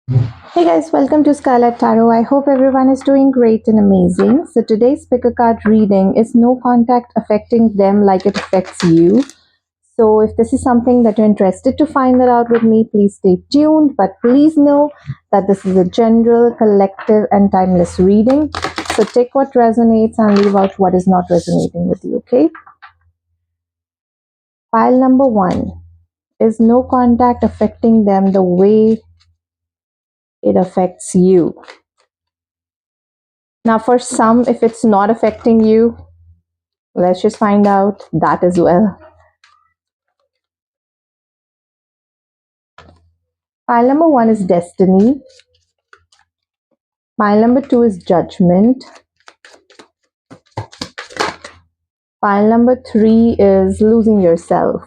Hey guys, welcome to Scarlet Tarot. I hope everyone is doing great and amazing. So today's pick a card reading is no contact affecting them like it affects you. So if this is something that you're interested to find that out with me, please stay tuned. But please know that this is a general, collective, and timeless reading. So take what resonates and leave out what is not resonating with you, okay? Pile number one is no contact affecting them the way it affects you. Now, for some, if it's not affecting you, let's just find out that as well. Pile number one is destiny. Pile number two is judgment. Pile number three is losing yourself.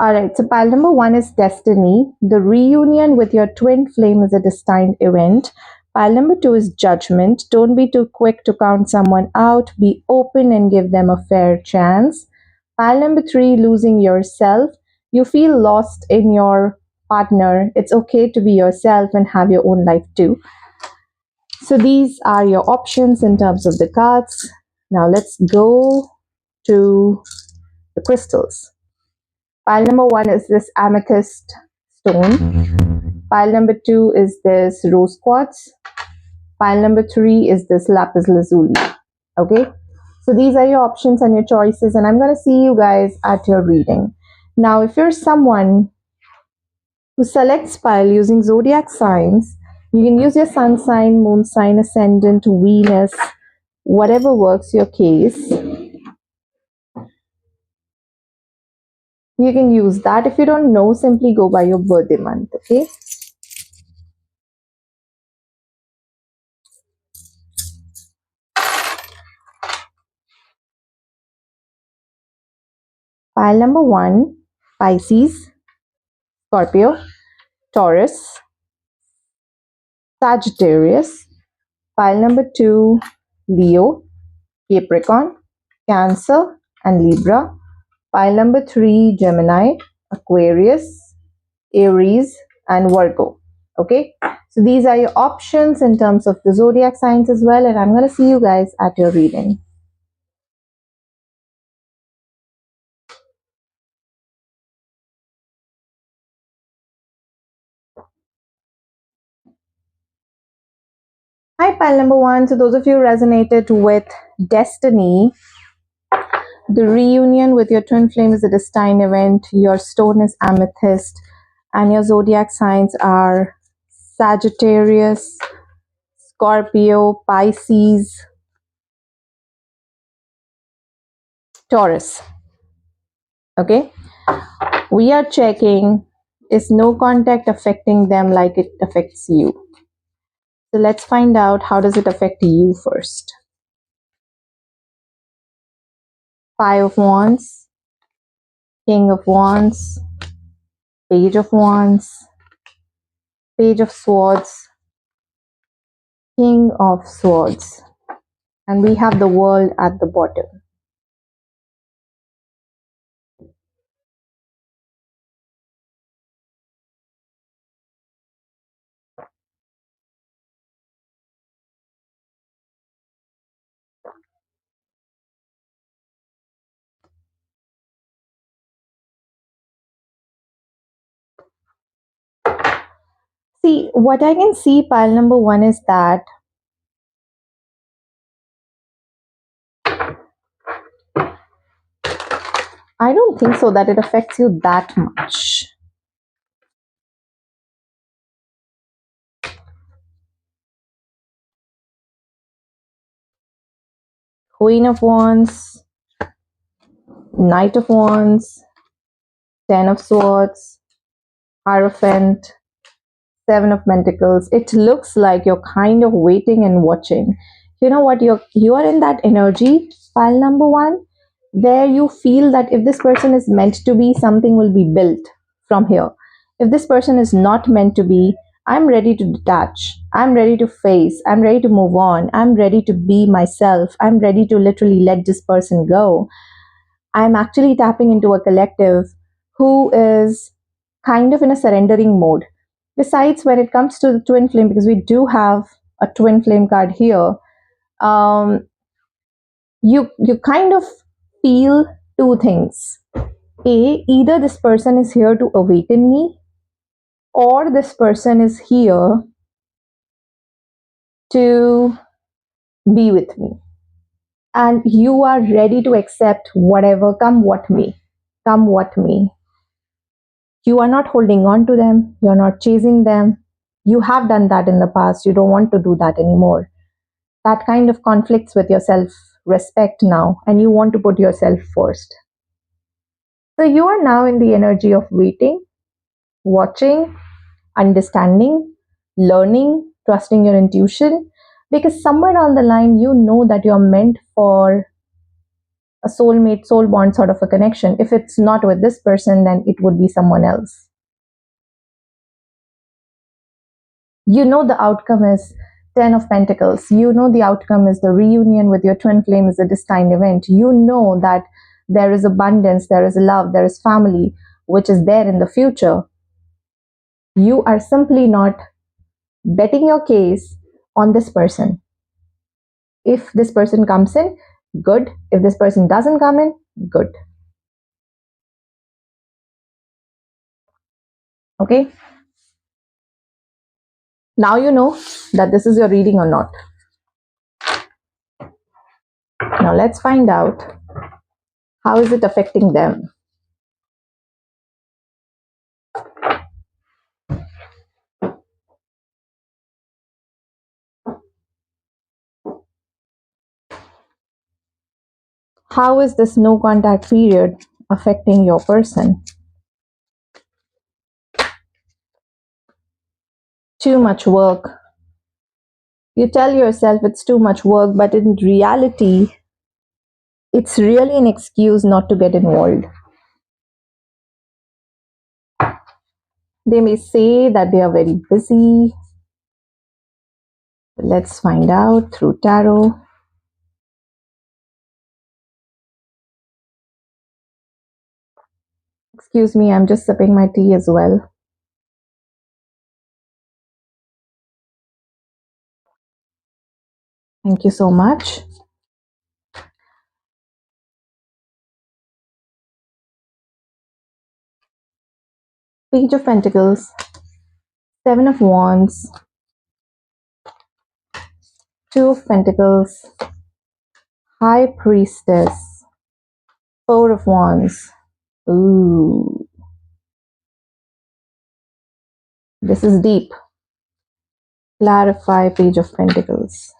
Alright, so pile number one is destiny. The reunion with your twin flame is a destined event. Pile number two is judgment. Don't be too quick to count someone out. Be open and give them a fair chance. Pile number three, losing yourself. You feel lost in your partner. It's okay to be yourself and have your own life too. So these are your options in terms of the cards. Now let's go to the crystals. Pile number one is this amethyst stone. Pile number two is this rose quartz. Pile number three is this lapis lazuli. Okay, so these are your options and your choices, and I'm going to see you guys at your reading. Now, if you're someone who selects pile using zodiac signs, you can use your sun sign, moon sign, ascendant, Venus, whatever works your case. You can use that. If you don't know, simply go by your birthday month, okay? Pile number one, Pisces, Scorpio, Taurus, Sagittarius. Pile number two, Leo, Capricorn, Cancer, and Libra. Pile number three, Gemini, Aquarius, Aries, and Virgo. Okay, so these are your options in terms of the zodiac signs as well, and I'm going to see you guys at your reading. Hi, pile number one. So those of you who resonated with destiny, the reunion with your twin flame is a destined event. Your stone is amethyst, and your zodiac signs are Sagittarius, Scorpio, Pisces, Taurus. Okay, we are checking, is no contact affecting them like it affects you? So let's find out, how does it affect you first? Five of Wands, King of Wands, Page of Wands, Page of Swords, King of Swords, and we have the World at the bottom. See, what I can see, pile number one, is that I don't think so that it affects you that much. Queen of Wands, Knight of Wands, Ten of Swords, Hierophant, Seven of Pentacles. It looks like you're kind of waiting and watching. You know what? You are in that energy, pile number one, where you feel that if this person is meant to be, something will be built from here. If this person is not meant to be, I'm ready to detach. I'm ready to face. I'm ready to move on. I'm ready to be myself. I'm ready to literally let this person go. I'm actually tapping into a collective who is kind of in a surrendering mode. Besides, when it comes to the twin flame, because we do have a twin flame card here, um, you kind of feel two things. A, either this person is here to awaken me, or this person is here to be with me. And you are ready to accept whatever, come what may. You are not holding on to them, you're not chasing them. You have done that in the past, you don't want to do that anymore. That kind of conflicts with your self respect now, and you want to put yourself first. So you are now in the energy of waiting, watching, understanding, learning, trusting your intuition, because somewhere down the line you know that you're meant for a soulmate, soul bond sort of a connection. If it's not with this person, then it would be someone else. You know the outcome is 10 of Pentacles. You know the outcome is the reunion with your twin flame is a destined event. You know that there is abundance, there is love, there is family, which is there in the future. You are simply not betting your case on this person. If this person comes in, good. If this person doesn't come in, good. Okay? Now you know that this is your reading or not. Now let's find out how is it affecting them. How is this no contact period affecting your person? Too much work. You tell yourself it's too much work, but in reality, it's really an excuse not to get involved. They may say that they are very busy. Let's find out through tarot. Excuse me, I'm just sipping my tea as well. Thank you so much. Page of Pentacles, Seven of Wands, Two of Pentacles, High Priestess, Four of Wands. Ooh. This is deep. Clarify, Page of Pentacles.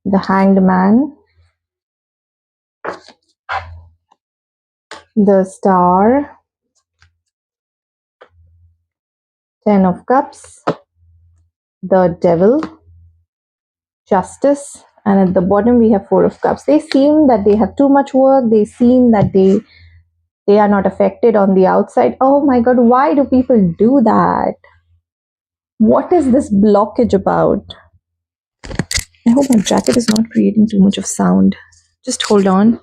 The Hanged Man, the Star, Ten of Cups, the Devil, Justice, and at the bottom we have Four of Cups. They seem that they have too much work. They seem that they are not affected on the outside. Oh my God, why do people do that? What is this blockage about? I hope my jacket is not creating too much of sound. Just hold on.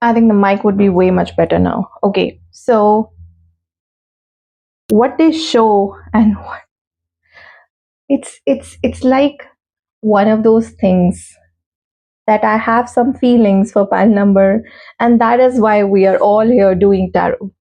I think the mic would be way much better now. Okay, so what they show and what it's like one of those things that I have some feelings for pile number, and that is why we are all here doing tarot.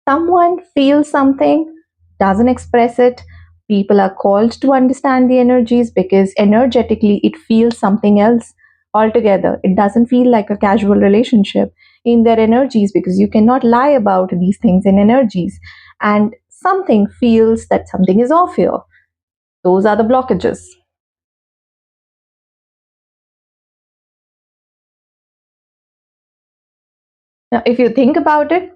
Someone feels something, doesn't express it. People are called to understand the energies because energetically it feels something else altogether. It doesn't feel like a casual relationship in their energies because you cannot lie about these things in energies. And something feels that something is off here. Those are the blockages. Now, if you think about it,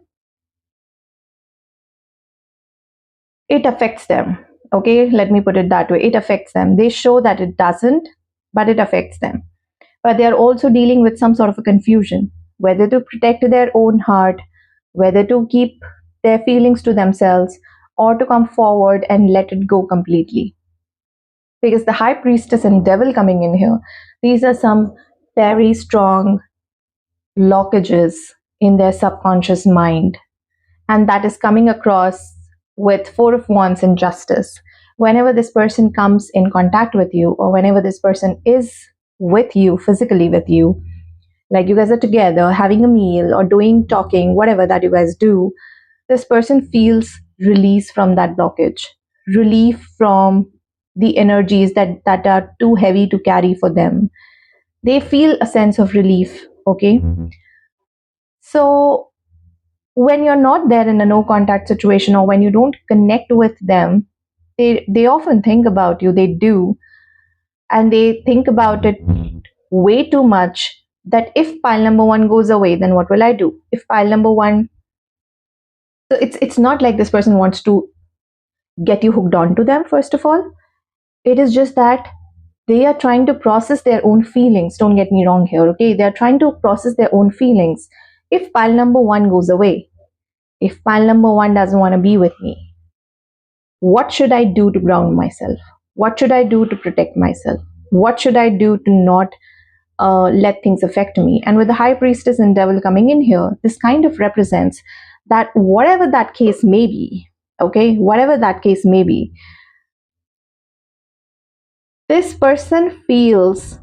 it affects them. Okay, let me put it that way. It affects them. They show that it doesn't, but it affects them. But they are also dealing with some sort of a confusion, whether to protect their own heart, whether to keep their feelings to themselves, or to come forward and let it go completely. Because the High Priestess and Devil coming in here, these are some very strong, blockages in their subconscious mind, and that is coming across with Four of Wands and Justice. Whenever this person comes in contact with you, or whenever this person is with you, physically with you, like you guys are together having a meal or doing talking, whatever that you guys do, this person feels release from that blockage, relief from the energies that are too heavy to carry for them. They feel a sense of relief. Okay, so when you're not there in a no contact situation, or when you don't connect with them, they often think about you. They do, and they think about it way too much, that if pile number one goes away, then what will I do? If pile number one, so it's not like this person wants to get you hooked on to them. First of all, it is just that they are trying to process their own feelings. Don't get me wrong here, okay? They are trying to process their own feelings. If pile number one goes away, if pile number one doesn't want to be with me, what should I do to ground myself? What should I do to protect myself? What should I do to not let things affect me? And with the high priestess and devil coming in here, this kind of represents that whatever that case may be, okay, whatever that case may be, this person feels,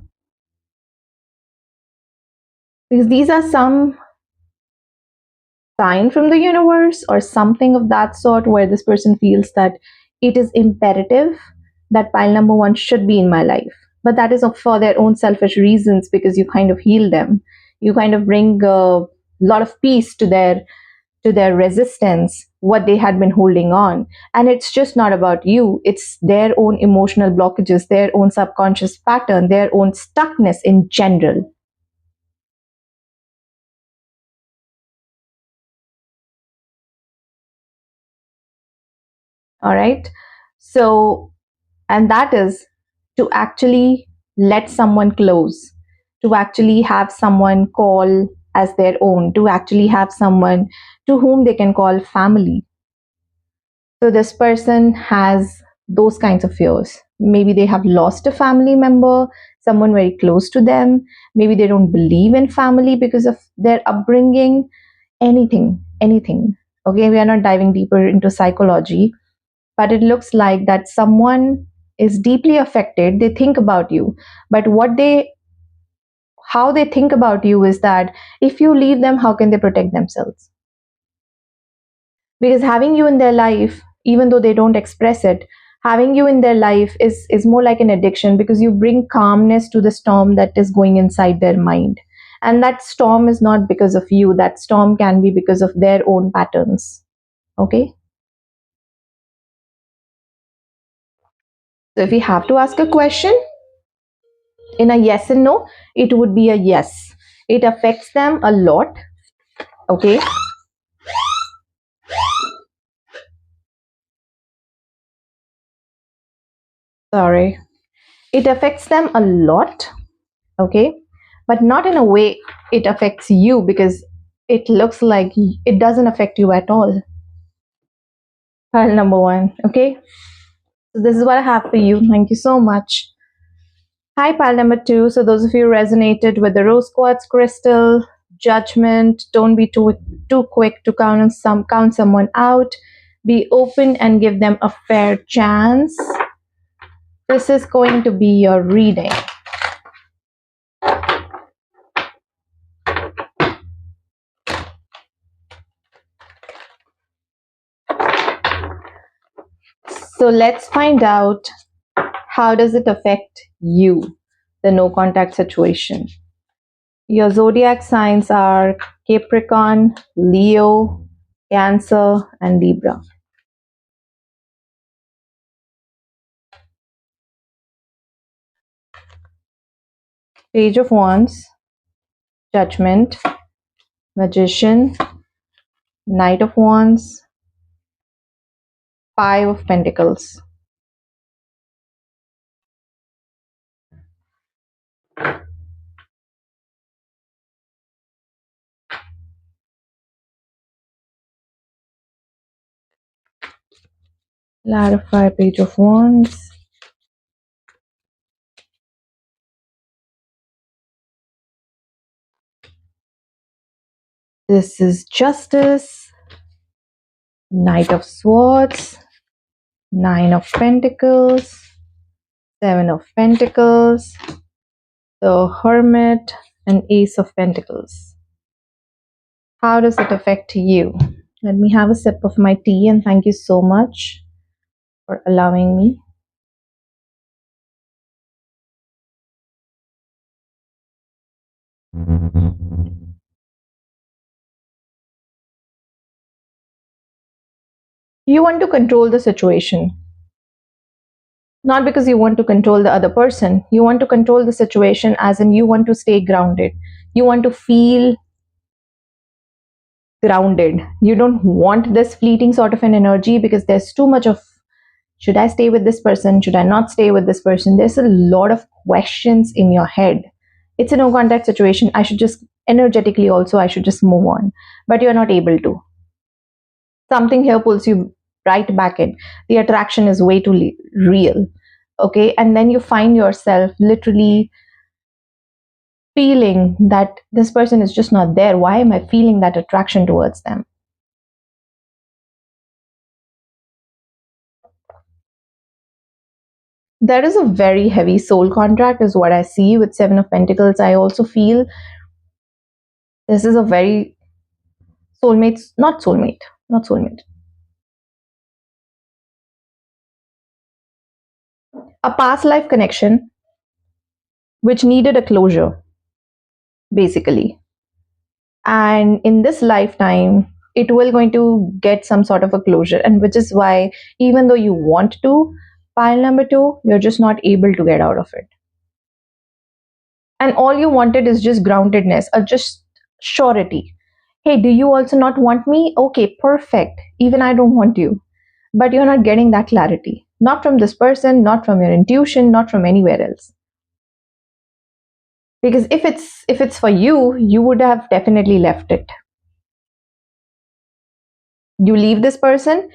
because these are some sign from the universe or something of that sort, where this person feels that it is imperative that pile number one should be in my life. But that is for their own selfish reasons, because you kind of heal them. You kind of bring a lot of peace to their resistance, what they had been holding on. And it's just not about you, it's their own emotional blockages, their own subconscious pattern, their own stuckness in general. All right. So, and that is to actually let someone close, to actually have someone call as their own, to actually have someone to whom they can call family. So this person has those kinds of fears. Maybe they have lost a family member, someone very close to them. Maybe they don't believe in family because of their upbringing. Anything. Okay, we are not diving deeper into psychology, but it looks like that someone is deeply affected. They think about you, but how they think about you is that if you leave them, how can they protect themselves? Because having you in their life, even though they don't express it, having you in their life is more like an addiction, because you bring calmness to the storm that is going inside their mind. And that storm is not because of you, that storm can be because of their own patterns. Okay, so if you have to ask a question in a yes and no, it would be a yes. It affects them a lot. Okay, sorry, it affects them a lot. Okay, but not in a way it affects you, because it looks like it doesn't affect you at all. File number one. Okay, so this is what I have for you. Thank you so much. Hi, pile number two. So those of you who resonated with the rose quartz crystal, judgment, don't be too quick to count someone out. Be open and give them a fair chance. This is going to be your reading. So let's find out, how does it affect you, the no contact situation. Your zodiac signs are Capricorn, Leo, Cancer, and Libra. Page of Wands, Judgment, Magician, Knight of Wands, Five of Pentacles. Clarify Page of Wands. This is Justice, Knight of Swords, Nine of Pentacles, Seven of Pentacles, the Hermit, and Ace of Pentacles. How does it affect you? Let me have a sip of my tea, and thank you so much for allowing me. You want to control the situation. Not because you want to control the other person. You want to control the situation, as in you want to stay grounded. You want to feel grounded. You don't want this fleeting sort of an energy, because there's too much of, should I stay with this person? Should I not stay with this person? There's a lot of questions in your head. It's a no contact situation. I should just, energetically also, I should just move on. But you're not able to. Something here pulls you right back in. The attraction is way too real. Okay. And then you find yourself literally feeling that this person is just not there. Why am I feeling that attraction towards them? There is a very heavy soul contract, is what I see with Seven of Pentacles. I also feel this is a very not soulmate, a past life connection which needed a closure, basically. And in this lifetime, it will going to get some sort of a closure, and which is why, even though you want to, pile number two, you're just not able to get out of it. And all you wanted is just groundedness, or just surety. Hey, do you also not want me? Okay, perfect. Even I don't want you. But you're not getting that clarity. Not from this person, not from your intuition, not from anywhere else. Because if it's for you, you would have definitely left it. You leave this person,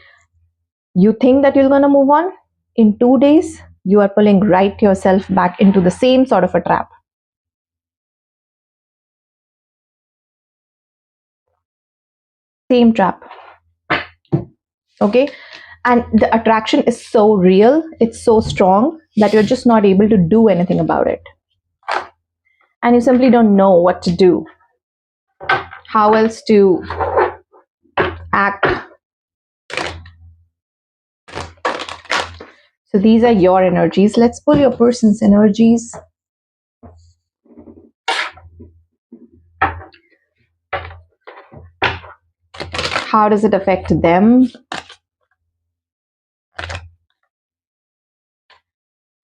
you think that you're gonna move on. In 2 days, you are pulling right yourself back into the same sort of a trap. Same trap. Okay? And the attraction is so real, it's so strong, that you're just not able to do anything about it. And you simply don't know what to do, how else to act. So these are your energies. Let's pull your person's energies. How does it affect them?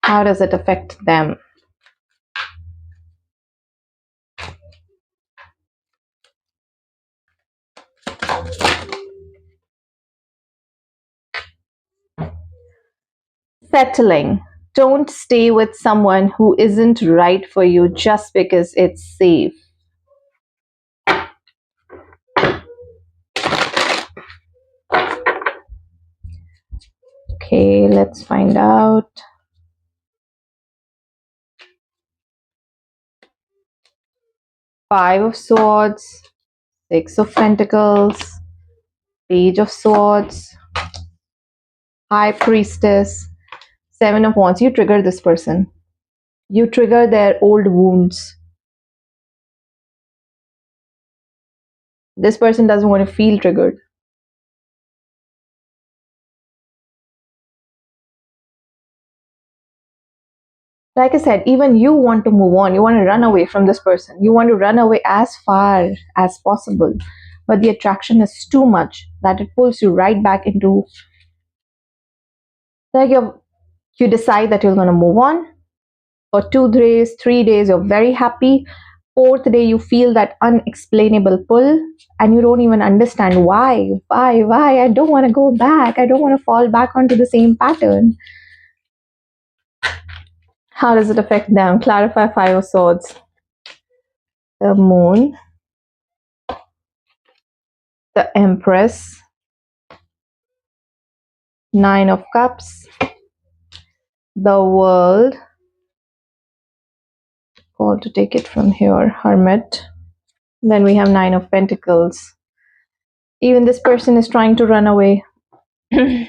How does it affect them? Settling. Don't stay with someone who isn't right for you just because it's safe. Okay, let's find out. Five of Swords, Six of Pentacles, Page of Swords, High Priestess, Seven of Wands. You trigger this person. You trigger their old wounds. This person doesn't want to feel triggered. Like I said, even you want to move on. You want to run away from this person. You want to run away as far as possible. But the attraction is too much that it pulls you right back into, like, you decide that you're going to move on. For 2 days, 3 days, you're very happy. Fourth day, you feel that unexplainable pull, and you don't even understand why. I don't want to go back. I don't want to fall back onto the same pattern. How does it affect them? Clarify. Five of Swords, the Moon, the Empress, Nine of Cups, the World. Call to take it from here. Hermit, Then we have Nine of Pentacles. Even this person is trying to run away and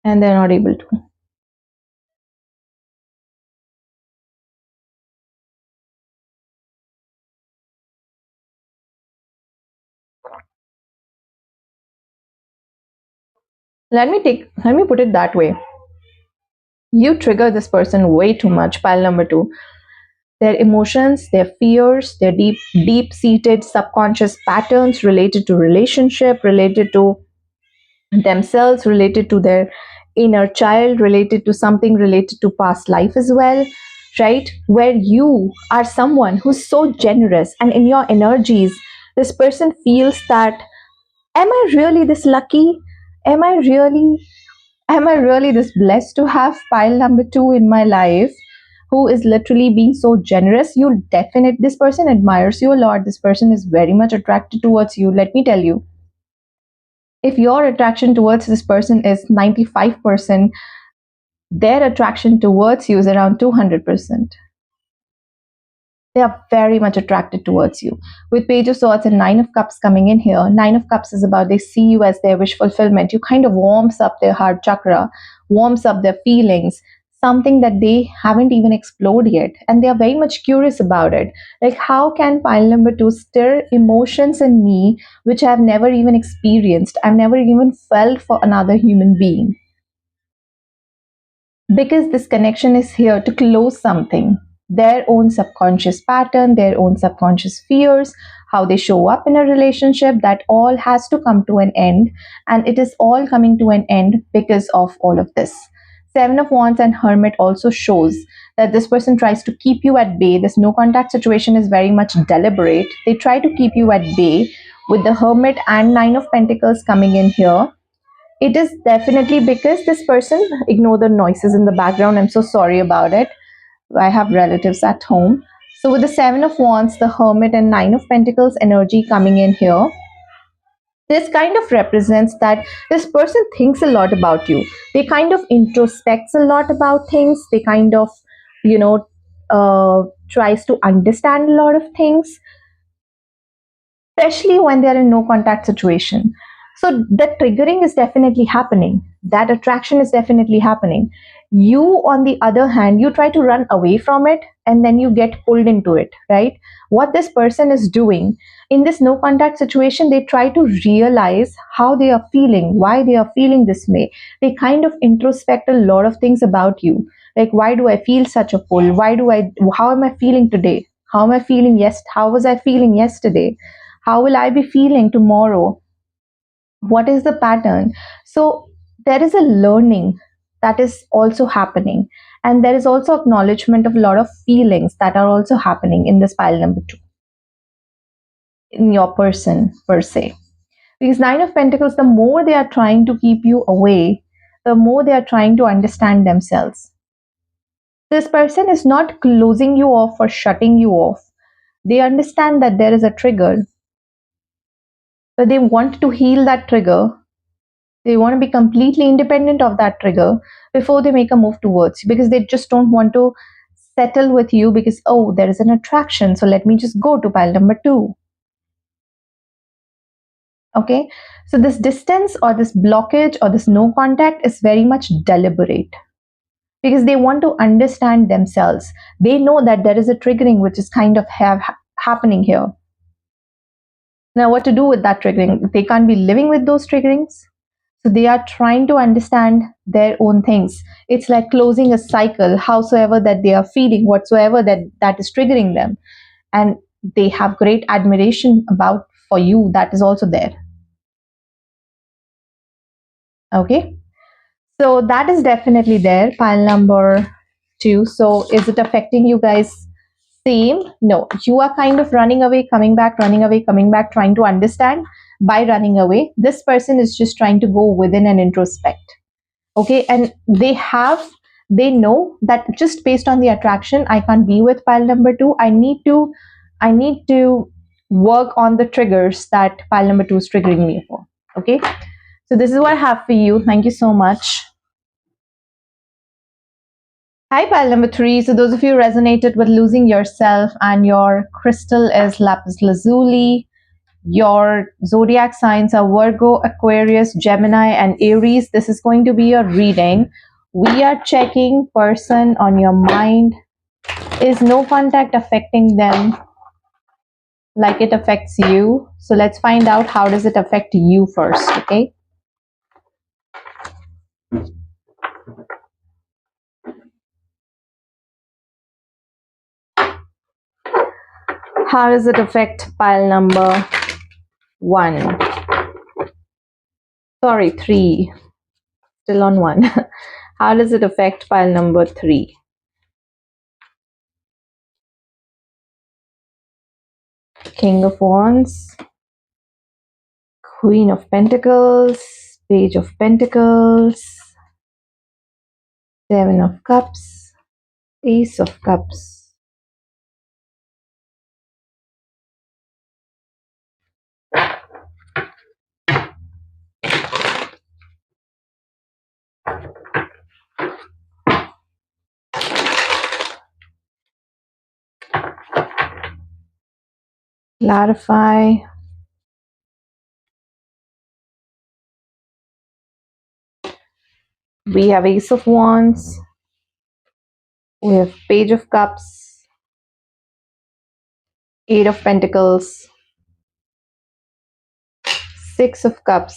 they're not able to. Let me put it that way. You trigger this person way too much, pile number two. Their emotions, their fears, their deep seated subconscious patterns related to relationship, related to themselves, related to their inner child, related to something related to past life as well, right? Where you are someone who's so generous, and in your energies, this person feels that, am I really this lucky? Am I really Am I really this blessed to have pile number two in my life, who is literally being so generous? This person admires you a lot. This person is very much attracted towards you. Let me tell you, if your attraction towards this person is 95%, their attraction towards you is around 200%. They are very much attracted towards you. With Page of Swords and Nine of Cups coming in here, Nine of Cups is about they see you as their wish fulfillment. You kind of warms up their heart chakra, warms up their feelings, something that they haven't even explored yet. And they are very much curious about it. Like, how can pile number two stir emotions in me which I've never even experienced? I've never even felt for another human being. Because this connection is here to close something, their own subconscious pattern, their own subconscious fears, how they show up in a relationship, that all has to come to an end, and it is all coming to an end because of all of this. Seven of Wands and Hermit also shows that this person tries to keep you at bay. This no contact situation is very much deliberate. They try to keep you at bay. With the Hermit and Nine of Pentacles coming in here, it is definitely because this person, ignore the noises in the background, I'm so sorry about it. I have relatives at home. So with the Seven of Wands, the Hermit and Nine of Pentacles energy coming in here, this kind of represents that this person thinks a lot about you. They kind of introspects a lot about things. They kind of, you know, tries to understand a lot of things, especially when they're in no contact situation. So the triggering is definitely happening. That attraction is definitely happening. You, on the other hand, you try to run away from it and then you get pulled into it, right? What this person is doing in this no contact situation, they try to realize how they are feeling, why they are feeling this way. They kind of introspect a lot of things about you. Like, why do I feel such a pull? How am I feeling today? How was I feeling yesterday? How will I be feeling tomorrow? What is the pattern? So there is a learning that is also happening, and there is also acknowledgement of a lot of feelings that are also happening in this pile number two, in your person per se. Because Nine of Pentacles, the more they are trying to keep you away, the more they are trying to understand themselves. This person is not closing you off or shutting you off. They understand that there is a trigger, but they want to heal that trigger. They want to be completely independent of that trigger before they make a move towards you, because they just don't want to settle with you because, oh, there is an attraction, so let me just go to pile number two. Okay, so this distance or this blockage or this no contact is very much deliberate, because they want to understand themselves. They know that there is a triggering which is kind of happening here. Now, what to do with that triggering? They can't be living with those triggerings. So they are trying to understand their own things. It's like closing a cycle, howsoever that they are feeling, whatsoever that is triggering them. And they have great admiration about for you that is also there. Okay. So that is definitely there, pile number two. So is it affecting you guys? Same? No, you are kind of running away, coming back, running away, coming back, trying to understand. By running away, this person is just trying to go within and introspect. Okay, and they know that just based on the attraction, I can't be with pile number two. I need to work on the triggers that pile number two is triggering me for. Okay, so this is what I have for you. Thank you so much. Hi, pile number three. So, those of you who resonated with losing yourself and your crystal is lapis lazuli, your zodiac signs are Virgo, Aquarius, Gemini, and Aries. This is going to be a reading. We are checking person on your mind. Is no contact affecting them like it affects you? So let's find out how does it affect you first, okay? How does it affect pile number one? Sorry, three. Still on one. How does it affect pile number three? King of Wands, Queen of Pentacles, Page of Pentacles, Seven of Cups, Ace of Cups. Clarify. We have Ace of Wands. We have Page of Cups, Eight of Pentacles, Six of Cups,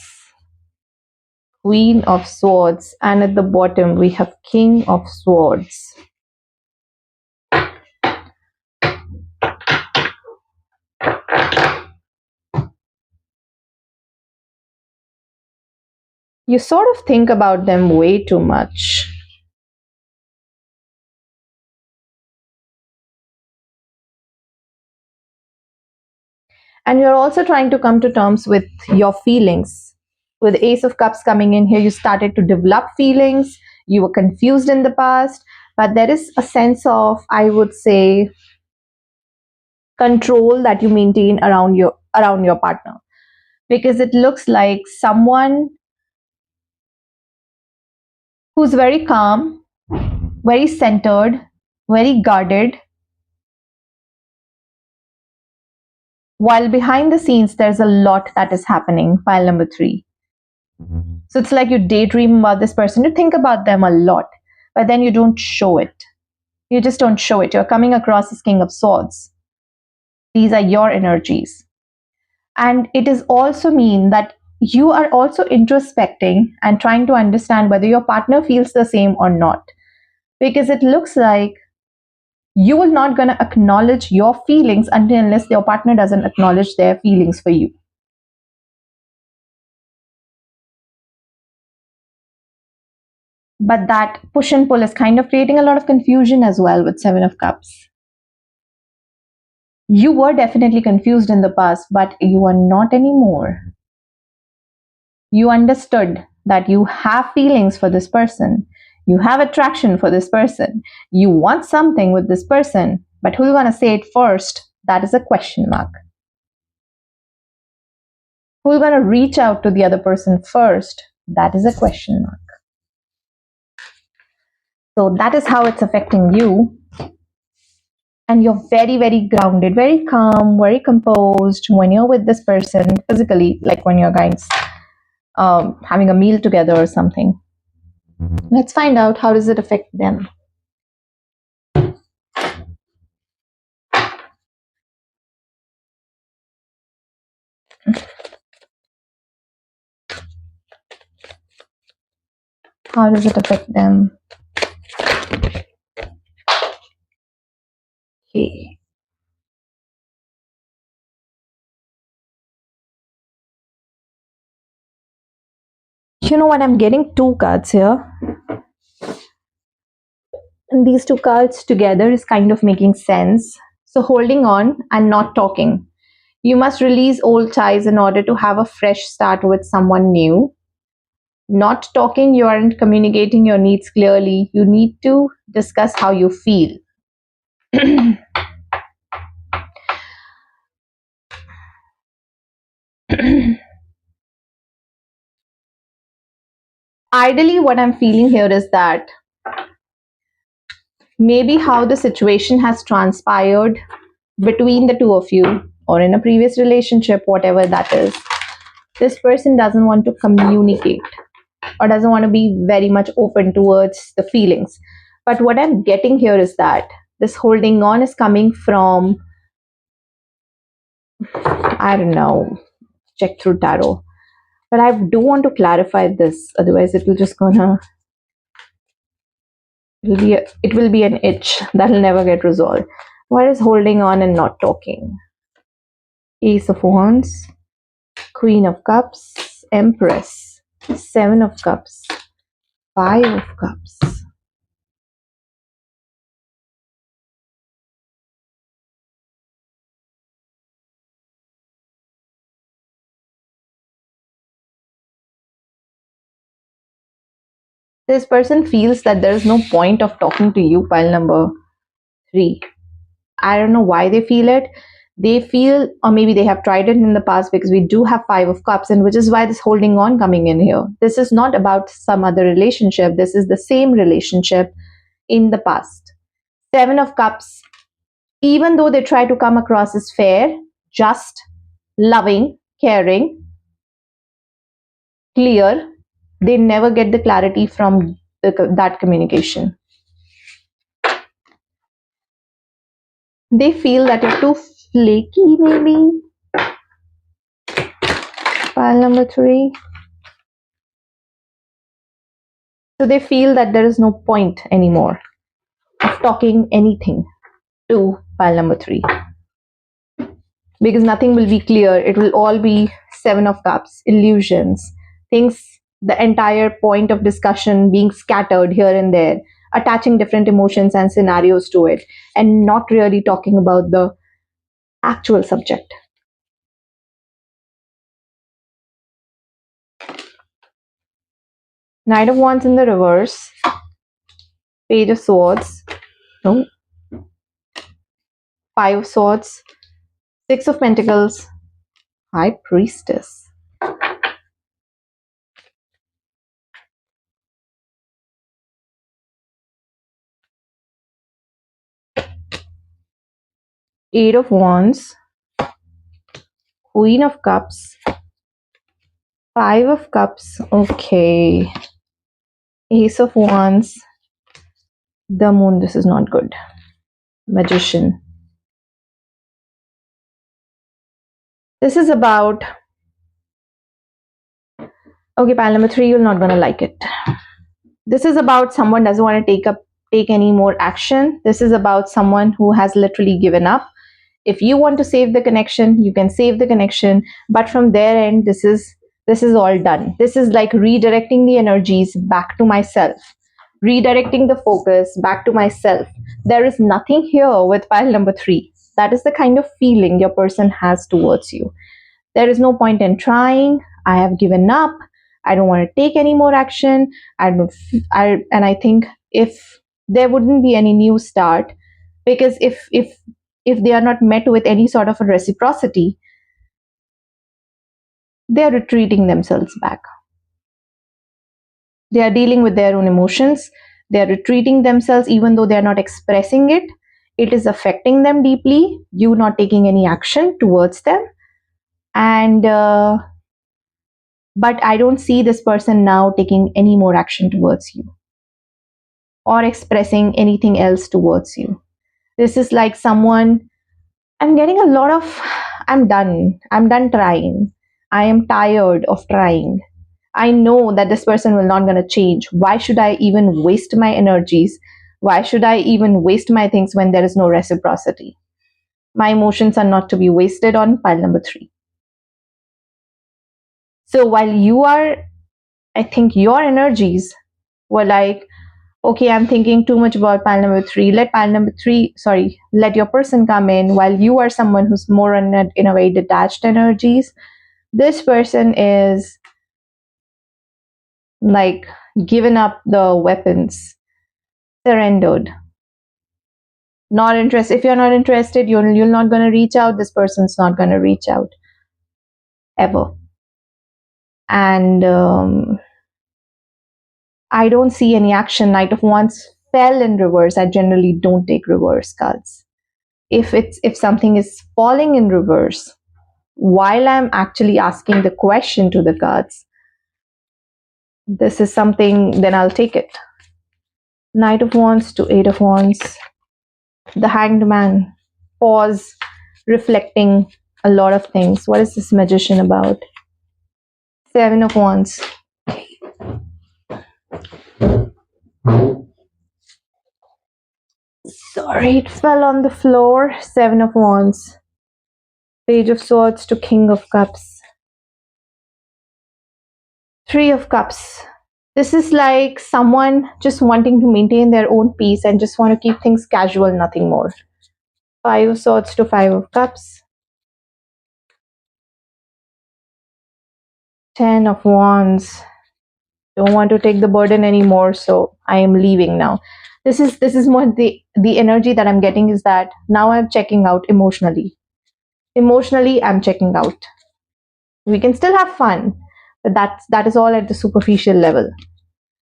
Queen of Swords, and at the bottom we have King of Swords. You sort of think about them way too much. And you're also trying to come to terms with your feelings. With Ace of Cups coming in here, you started to develop feelings. You were confused in the past, but there is a sense of, I would say, control that you maintain around your partner, because it looks like someone who's very calm, very centered, very guarded, while behind the scenes there's a lot that is happening. Pile number three. So it's like you daydream about this person, you think about them a lot, but then you don't show it. You just don't show it. You're coming across as King of Swords. These are your energies. And it is also mean that you are also introspecting and trying to understand whether your partner feels the same or not. Because it looks like you will not going to acknowledge your feelings until unless your partner doesn't acknowledge their feelings for you. But that push and pull is kind of creating a lot of confusion as well with Seven of Cups. You were definitely confused in the past, but you are not anymore. You understood that you have feelings for this person. You have attraction for this person. You want something with this person, but who's going to say it first? That is a question mark. Who's going to reach out to the other person first? That is a question mark. So that is how it's affecting you. And you're very, very grounded, very calm, very composed when you're with this person physically, like when you're guys having a meal together or something. Let's find out how does it affect them. How does it affect them? Okay. You know what? I'm getting two cards here. And these two cards together is kind of making sense. So holding on and not talking. You must release old ties in order to have a fresh start with someone new. Not talking, you aren't communicating your needs clearly. You need to discuss how you feel. Ideally, what I'm feeling here is that maybe how the situation has transpired between the two of you or in a previous relationship, whatever that is. This person doesn't want to communicate or doesn't want to be very much open towards the feelings. But what I'm getting here is that this holding on is coming from, I don't know, check through tarot. But I do want to clarify this, otherwise it will just gonna it will be an itch that'll never get resolved. What is holding on and not talking? Ace of Wands, Queen of Cups, Empress, Seven of Cups, Five of Cups. This person feels that there is no point of talking to you, pile number three. I don't know why they feel it. They feel, or maybe they have tried it in the past, because we do have Five of Cups, and which is why this holding on coming in here. This is not about some other relationship. This is the same relationship in the past. Seven of Cups, even though they try to come across as fair, just, loving, caring, clear, they never get the clarity from that communication. They feel that you're too flaky, maybe. Pile number three. So they feel that there is no point anymore of talking anything to pile number three, because nothing will be clear. It will all be Seven of Cups, illusions, things, the entire point of discussion being scattered here and there, attaching different emotions and scenarios to it, and not really talking about the actual subject. Knight of Wands in the reverse, Page of Swords, no, Five of Swords, Six of Pentacles, High Priestess. Eight of Wands, Queen of Cups, Five of Cups, okay, Ace of Wands, the Moon, this is not good, Magician. This is about, okay, pile number three, you're not gonna like it. This is about someone doesn't want to take any more action. This is about someone who has literally given up. If you want to save the connection, you can save the connection, but from their end, this is all done. This is like redirecting the energies back to myself, redirecting the focus back to myself. There is nothing here with pile number three. That is the kind of feeling your person has towards you. There is no point in trying. I have given up. I don't want to take any more action. And I think if there wouldn't be any new start, because if they are not met with any sort of a reciprocity, they are retreating themselves back. They are dealing with their own emotions. They are retreating themselves, even though they are not expressing it. It is affecting them deeply. You not taking any action towards them, and but I don't see this person now taking any more action towards you or expressing anything else towards you. This is like someone, I'm getting a lot of, I'm done. I'm done trying. I am tired of trying. I know that this person will not going to change. Why should I even waste my energies? Why should I even waste my things when there is no reciprocity? My emotions are not to be wasted on pile number three. So while you are, I think your energies were like, okay, I'm thinking too much about pile number three. Let your person come in, while you are someone who's more in a way detached energies. This person is like given up the weapons, surrendered, not interested. If you're not interested, you're not going to reach out. This person's not going to reach out ever. And I don't see any action. Knight of Wands fell in reverse, I generally don't take reverse cards. If something is falling in reverse while I'm actually asking the question to the cards, this is something, then I'll take it. Knight of Wands to Eight of Wands. The Hanged Man. Pause, reflecting a lot of things. What is this Magician about? Seven of Wands. Sorry, it fell on the floor. Seven of Wands. Page of Swords to King of Cups. Three of Cups. This is like someone just wanting to maintain their own peace and just want to keep things casual, nothing more. Five of Swords to Five of Cups. Ten of Wands. Don't want to take the burden anymore, so I am leaving now. This is more the energy that I'm getting is that now I'm checking out emotionally. Emotionally, I'm checking out. We can still have fun, but that is all at the superficial level.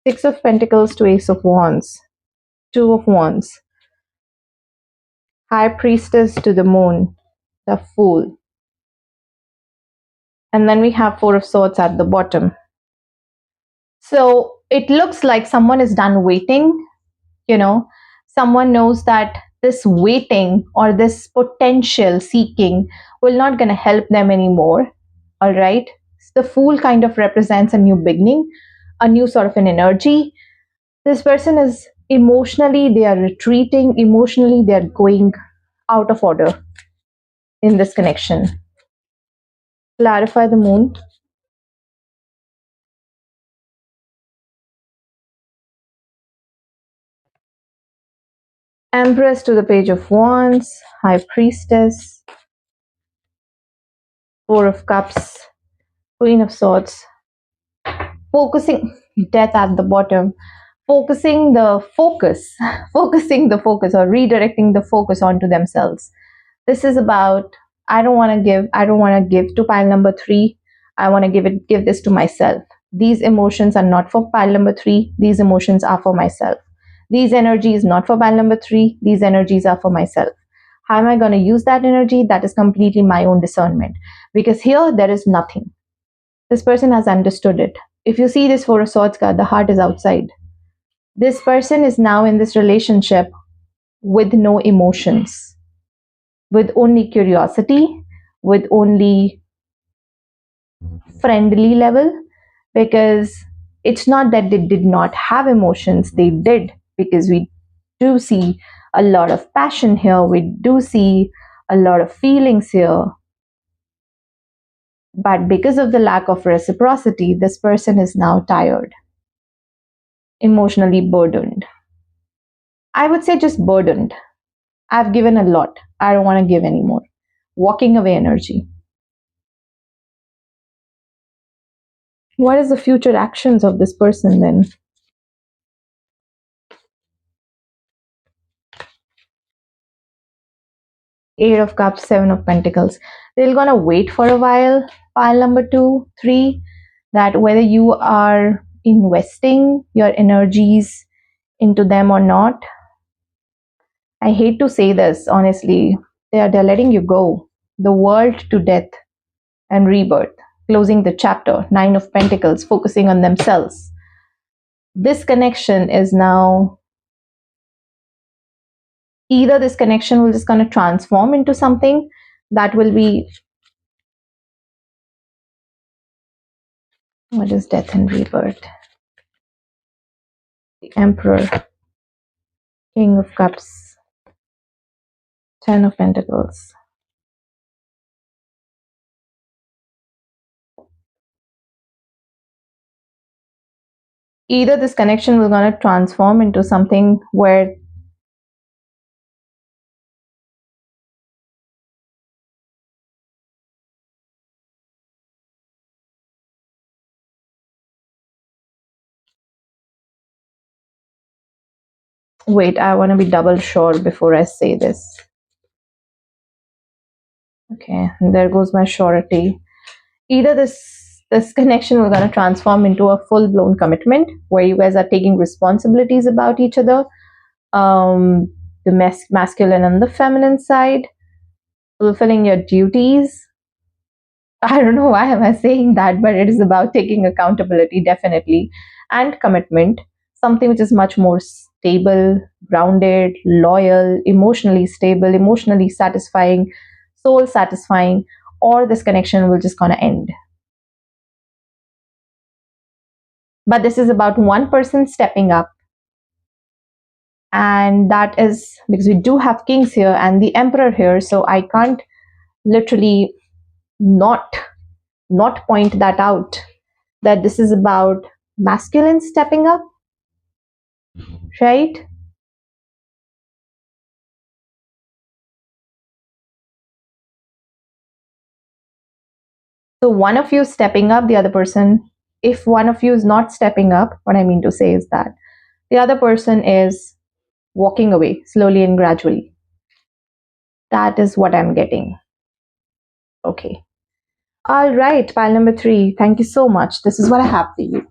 Six of Pentacles to Ace of Wands. Two of Wands. High Priestess to the Moon. The Fool. And then we have Four of Swords at the bottom. So it looks like someone is done waiting. Someone knows that this waiting or this potential seeking will not going to help them anymore. All right. The Fool kind of represents a new beginning, a new sort of an energy. This person is emotionally, they are retreating. Emotionally, they are going out of order in this connection. Clarify the Moon. Empress to the Page of Wands. High Priestess. Four of Cups. Queen of Swords. Focusing, Death at the bottom. Focusing the focus or redirecting the focus onto themselves. This is about, I don't want to give to pile number 3. I want to give this to myself. These emotions are not for pile number 3. These emotions are for myself. These energies not for pile number 3. These energies are for myself. How am I going to use that energy? That is completely my own discernment. Because here there is nothing. This person has understood it. If you see this Four of Swords card, the heart is outside. This person is now in this relationship with no emotions, with only curiosity, with only friendly level, because it's not that they did not have emotions, they did, because we do see a lot of passion here, we do see a lot of feelings here. But because of the lack of reciprocity, this person is now tired, emotionally burdened. I would say just burdened. I've given a lot. I don't want to give anymore. Walking away energy. What is the future actions of this person then? Eight of Cups, Seven of Pentacles. They're gonna wait for a while. Pile number 2, 3. That whether you are investing your energies into them or not. I hate to say this, honestly. They're letting you go. The world to death and rebirth. Closing the chapter. Nine of Pentacles, focusing on themselves. This connection is now, either this connection will just kind of transform into something that will be, what is death and rebirth? The Emperor, King of Cups, Ten of Pentacles. Either this connection will gonna transform into something where wait, I want to be double sure before I say this. Okay, there goes my surety. Either this connection will gonna transform into a full-blown commitment where you guys are taking responsibilities about each other, the masculine and the feminine side, fulfilling your duties. I don't know why am I saying that, but it is about taking accountability, definitely, and commitment, something which is much more stable, grounded, loyal, emotionally stable, emotionally satisfying, soul satisfying, or this connection will just gonna end. But this is about one person stepping up, and that is because we do have kings here and the emperor here, so I can't literally not point that out, that this is about masculine stepping up, right? So one of you stepping up, the other person, if one of you is not stepping up, what I mean to say is that the other person is walking away slowly and gradually. That is what I'm getting. Okay. All right, pile number 3. Thank you so much. This is what I have for you.